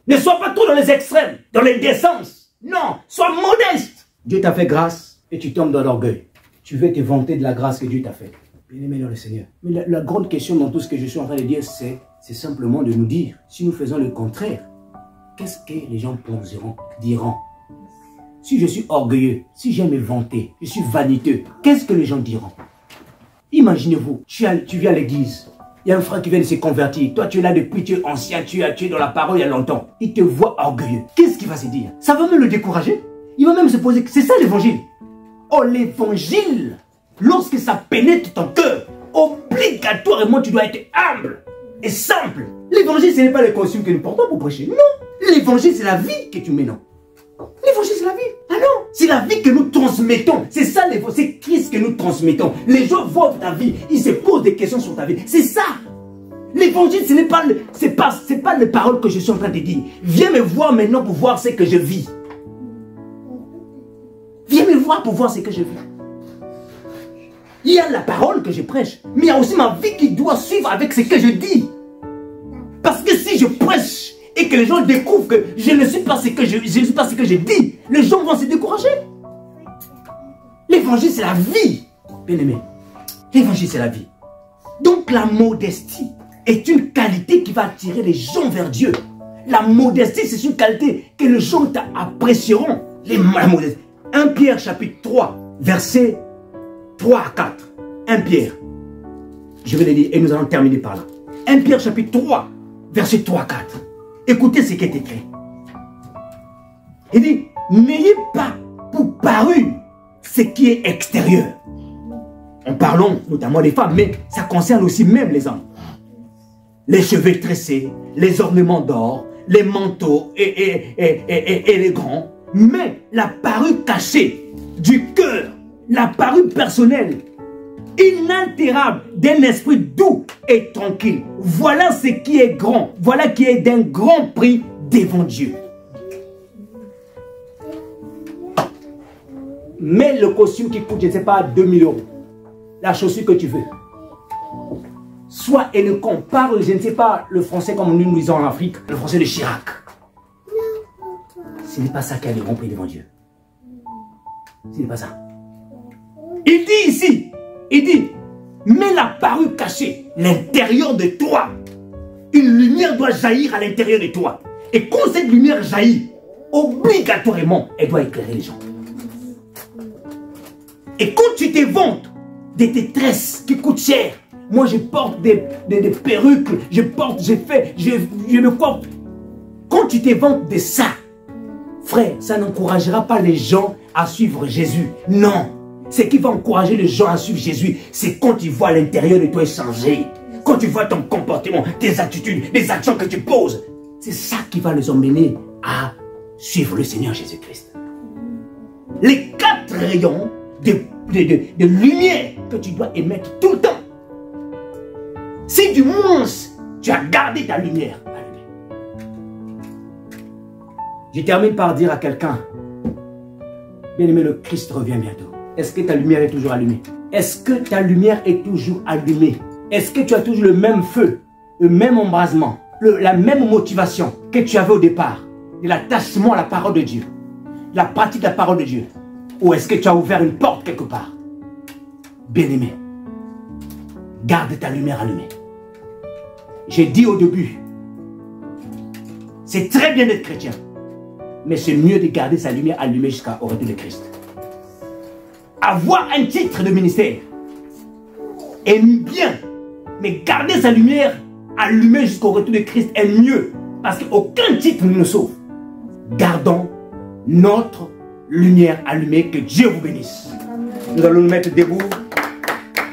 Ne sois pas trop dans les extrêmes, dans l'indécence. Non, sois modeste. Dieu t'a fait grâce et tu tombes dans l'orgueil. Tu veux te vanter de la grâce que Dieu t'a faite. Bien-aimé dans le Seigneur. Mais la grande question dans tout ce que je suis en train de dire, c'est simplement de nous dire, si nous faisons le contraire, qu'est-ce que les gens diront? Si je suis orgueilleux, si j'aime me vanter, je suis vaniteux, qu'est-ce que les gens diront? Imaginez-vous, tu viens à l'église. Il y a un frère qui vient de se convertir. Toi, tu es là depuis, tu es ancien, tu es dans la parole il y a longtemps. Il te voit orgueilleux. Qu'est-ce qu'il va se dire? Ça va même le décourager. Il va même se poser, c'est ça l'évangile. Oh, l'évangile, lorsque ça pénètre ton cœur, obligatoirement, tu dois être humble et simple. L'évangile, ce n'est pas le costume que nous portons pour prêcher. Non. L'évangile, c'est la vie que tu mets, non. L'évangile, c'est la vie. Ah non. C'est la vie que nous transmettons. C'est ça l'évangile. C'est Christ que nous transmettons. Les gens voient ta vie. Ils se posent des questions sur ta vie. C'est ça. L'évangile, ce n'est pas, pas les paroles que je suis en train de dire. Viens me voir maintenant pour voir ce que je vis. Viens me voir pour voir ce que je vis. Il y a la parole que je prêche, mais il y a aussi ma vie qui doit suivre avec ce que je dis. Parce que si je prêche et que les gens découvrent que je ne suis pas ce que je dis, les gens vont se décourager. L'évangile, c'est la vie, bien-aimé. L'évangile, c'est la vie. Donc la modestie est une qualité qui va attirer les gens vers Dieu. La modestie, c'est une qualité que les gens apprécieront. La modestie. 1 Pierre chapitre 3, versets 3 à 4. 1 Pierre. Je vais les lire et nous allons terminer par là. 1 Pierre chapitre 3, versets 3 à 4. Écoutez ce qui est écrit. Il dit, n'ayez pas pour paru ce qui est extérieur. En parlant notamment des femmes, mais ça concerne aussi même les hommes. Les cheveux tressés, les ornements d'or, les manteaux et les grands. Mais la parure cachée du cœur, la parure personnelle, inaltérable, d'un esprit doux et tranquille. Voilà ce qui est grand. Voilà qui est d'un grand prix devant Dieu. Mets le costume qui coûte, je ne sais pas, 2000 €. La chaussure que tu veux. Sois éloquent, parle, je ne sais pas, le français comme nous disons en Afrique, le français de Chirac. Ce n'est pas ça qui a le grand prix devant Dieu. Ce n'est pas ça. Il dit ici, il dit, mets la parure cachée, l'intérieur de toi. Une lumière doit jaillir à l'intérieur de toi. Et quand cette lumière jaillit, obligatoirement, elle doit éclairer les gens. Et quand tu te vantes de tes tresses qui coûtent cher, moi je porte des perruques, je me coiffe. Quand tu te vantes de ça, frère, ça n'encouragera pas les gens à suivre Jésus. Non. Ce qui va encourager les gens à suivre Jésus, c'est quand tu vois l'intérieur de toi changer. Quand tu vois ton comportement, tes attitudes, les actions que tu poses. C'est ça qui va les emmener à suivre le Seigneur Jésus-Christ. Les 4 rayons de lumière que tu dois émettre tout le temps. Si du moins tu as gardé ta lumière allumée. Je termine par dire à quelqu'un, bien-aimé, le Christ revient bientôt. Est-ce que ta lumière est toujours allumée? Est-ce que ta lumière est toujours allumée? Est-ce que tu as toujours le même feu, le même embrasement, la même motivation que tu avais au départ, de l'attachement à la parole de Dieu, la pratique de la parole de Dieu? Ou est-ce que tu as ouvert une porte quelque part? Bien-aimé, garde ta lumière allumée. J'ai dit au début, c'est très bien d'être chrétien, mais c'est mieux de garder sa lumière allumée jusqu'au retour de Christ. Avoir un titre de ministère est bien, mais garder sa lumière allumée jusqu'au retour de Christ est mieux, parce qu'aucun titre ne nous sauve. Gardons notre lumière allumée, que Dieu vous bénisse. Nous allons nous mettre debout,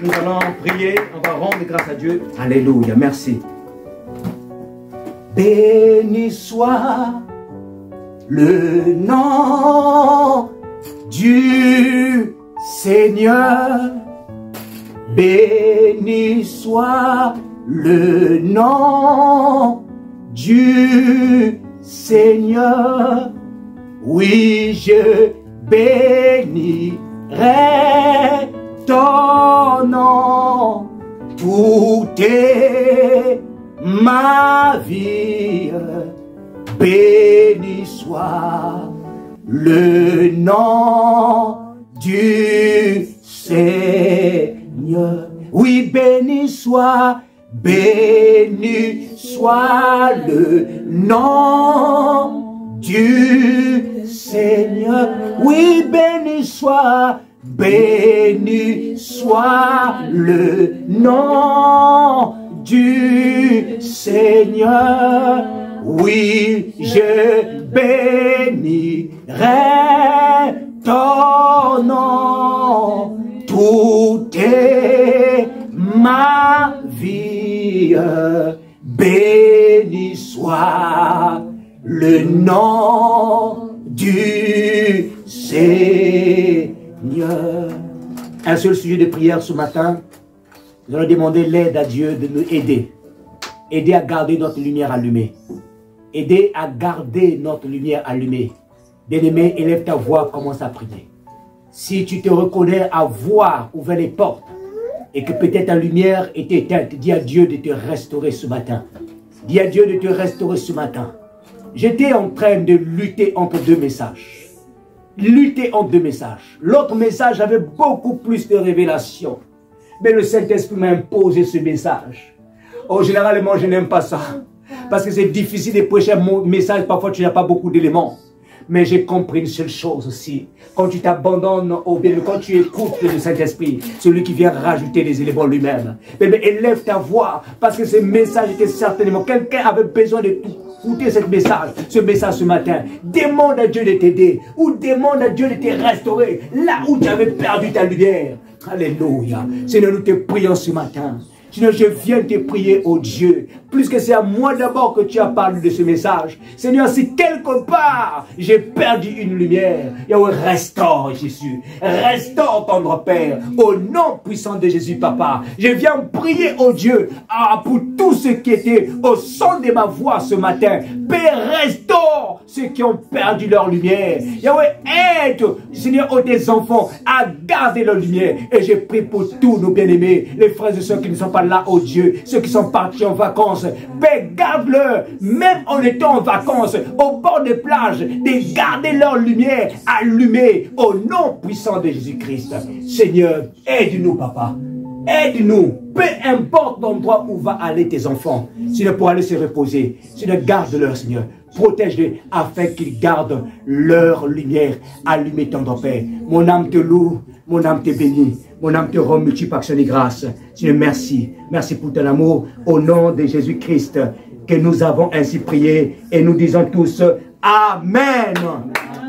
nous allons prier, on va rendre grâce à Dieu. Alléluia, merci. Béni soit le nom du Seigneur, béni soit le nom du Seigneur. Oui, je bénirai ton nom toute ma vie. Béni soit le nom du Seigneur. Oui, béni soit le nom du Seigneur. Oui, béni soit le nom du Seigneur. Oui, je bénirai ton nom toute ma vie. Béni soit le nom du Seigneur. Un seul sujet de prière ce matin. Nous allons demander l'aide à Dieu de nous aider. Aider à garder notre lumière allumée. Aider à garder notre lumière allumée. Bien-aimé, élève ta voix, commence à prier. Si tu te reconnais avoir ouvert les portes et que peut-être ta lumière est éteinte, dis à Dieu de te restaurer ce matin. Dis à Dieu de te restaurer ce matin. J'étais en train de lutter entre 2 messages. Lutter entre 2 messages. L'autre message avait beaucoup plus de révélations. Mais le Saint-Esprit m'a imposé ce message. Oh, généralement, je n'aime pas ça. Parce que c'est difficile de prêcher un message. Parfois, tu n'as pas beaucoup d'éléments. Mais j'ai compris une seule chose aussi. Quand tu t'abandonnes au bien, quand tu écoutes le Saint-Esprit, celui qui vient rajouter les éléments lui-même, élève ta voix. Parce que ce message était certainement, quelqu'un avait besoin de écouter ce message ce matin. Demande à Dieu de t'aider. Ou demande à Dieu de te restaurer. Là où tu avais perdu ta lumière. Alléluia. Seigneur, nous te prions ce matin. Seigneur, je viens te prier, oh Dieu, plus que c'est à moi d'abord que tu as parlé de ce message. Seigneur, si quelque part j'ai perdu une lumière, Yahweh, restaure Jésus. Restaure, tendre Père, au nom puissant de Jésus, Papa. Je viens prier au Dieu pour tous ceux qui étaient au son de ma voix ce matin. Père, restaure ceux qui ont perdu leur lumière. Yahweh, aide, Seigneur, aux tes enfants à garder leur lumière. Et je prie pour tous nos bien-aimés, les frères et ceux qui ne sont pas là, oh Dieu, ceux qui sont partis en vacances. Père, garde-leur, même en étant en vacances, au bord des plages, de garder leur lumière allumée au nom puissant de Jésus-Christ. Seigneur, aide-nous, Papa. Aide-nous, peu importe l'endroit où va aller tes enfants, Seigneur, pour aller se reposer. Seigneur, garde-leur, Seigneur. Protège-les afin qu'ils gardent leur lumière allumée, tendre Père. Mon âme te loue, mon âme te bénit, mon âme te rend multiple action et grâce. Seigneur, merci. Merci pour ton amour. Au nom de Jésus-Christ, que nous avons ainsi prié et nous disons tous Amen.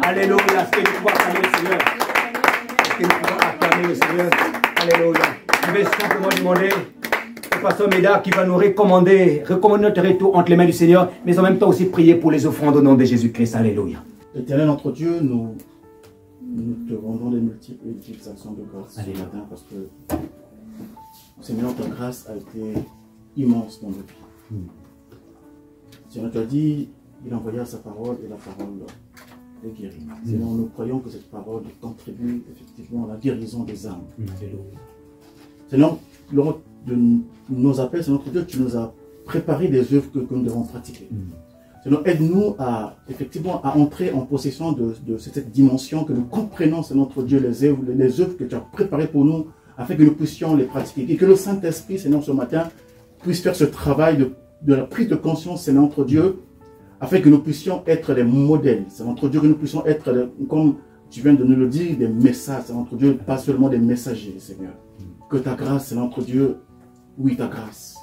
Alléluia. Est-ce que nous pouvons acclamer le Seigneur? Est-ce que nous pouvons acclamer le Seigneur? Alléluia. Je vais simplement demander au pasteur Médard qui va nous recommander notre retour entre les mains du Seigneur, mais en même temps aussi prier pour les offrandes au nom de Jésus-Christ. Alléluia. Éternel notre Dieu, nous te rendons des multiples actions de grâce ce matin parce que, Seigneur, ta grâce a été immense dans nos vies. Seigneur, tu as dit, il envoya sa parole et la parole est guérie. Seigneur, nous croyons que cette parole contribue effectivement à la guérison des âmes. Seigneur, lors de nos appels, Seigneur notre Dieu, tu nous as préparé des œuvres que nous devons pratiquer. Seigneur, aide-nous à effectivement à entrer en possession de cette dimension, que nous comprenons, Seigneur notre Dieu, les œuvres que tu as préparées pour nous, afin que nous puissions les pratiquer. Et que le Saint-Esprit, Seigneur, ce matin, puisse faire ce travail de la prise de conscience, Seigneur notre Dieu, afin que nous puissions être des modèles, Seigneur notre Dieu, que nous puissions être, comme tu viens de nous le dire, des messages, Seigneur notre Dieu, pas seulement des messagers, Seigneur. Que ta grâce, Seigneur notre Dieu, oui, ta grâce,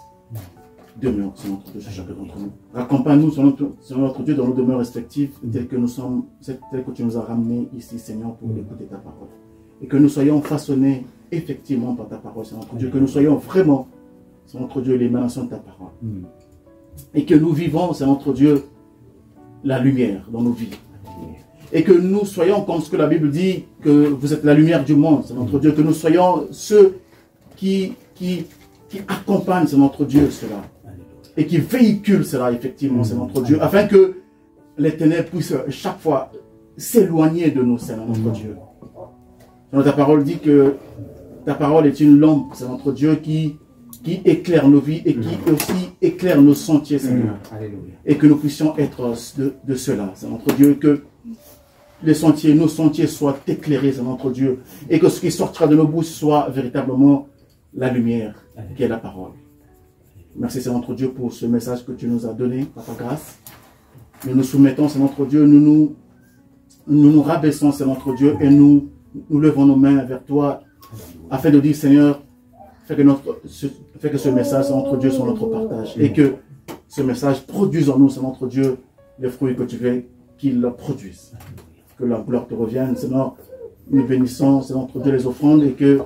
demeure, Seigneur notre Dieu, sur chacun d'entre nous. Accompagne-nous, Seigneur notre Dieu, dans nos demeures respectives, telles que nous sommes, telles que tu nous as ramenés ici, Seigneur, pour écouter ta parole. Et que nous soyons façonnés effectivement par ta parole, Seigneur notre Dieu, que nous soyons vraiment, Seigneur notre Dieu, l'émanation de ta parole. Et que nous vivons, Seigneur notre Dieu, la lumière dans nos vies. Et que nous soyons, comme ce que la Bible dit, que vous êtes la lumière du monde, c'est notre Dieu, que nous soyons ceux qui accompagnent, c'est notre Dieu, cela. Et qui véhiculent cela, effectivement, c'est notre Dieu, afin que les ténèbres puissent chaque fois s'éloigner de nous, c'est notre Dieu. Ta parole dit que ta parole est une lampe, c'est notre Dieu, qui éclaire nos vies et qui aussi éclaire nos sentiers, Seigneur. Et que nous puissions être de cela, c'est notre Dieu, que nos sentiers soient éclairés, c'est notre Dieu, et que ce qui sortira de nos bouches soit véritablement la lumière, qui est la parole. Merci, c'est notre Dieu, pour ce message que tu nous as donné, par ta grâce. Nous nous soumettons, c'est notre Dieu, nous nous rabaissons, c'est notre Dieu, et nous levons nos mains vers toi, afin de dire, Seigneur, fais que ce message, c'est notre Dieu, soit notre partage, et que ce message produise en nous, c'est notre Dieu, les fruits que tu veux qu'il produise. Que la gloire te revienne, Seigneur, nous bénissons, c'est notre Dieu, les offrandes, et que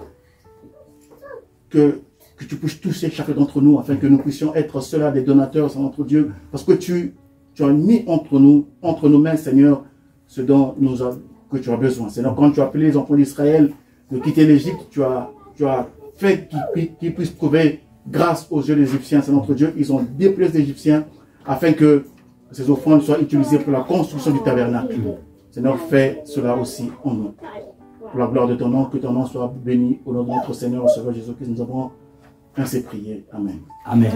tu puisses toucher chacun d'entre nous, afin que nous puissions être ceux-là des donateurs, c'est notre Dieu, parce que tu as mis entre nos mains, Seigneur, ce dont que tu as besoin. Seigneur, quand tu as appelé les enfants d'Israël de quitter l'Égypte, tu as fait qu'ils puissent trouver grâce aux yeux des Égyptiens, c'est notre Dieu. Ils ont déplacé les Égyptiens afin que ces offrandes soient utilisées pour la construction du tabernacle. Seigneur, fais cela aussi en nous. Pour la gloire de ton nom, que ton nom soit béni au nom de notre Seigneur, au Sauveur Jésus-Christ. Nous avons ainsi prié. Amen. Amen.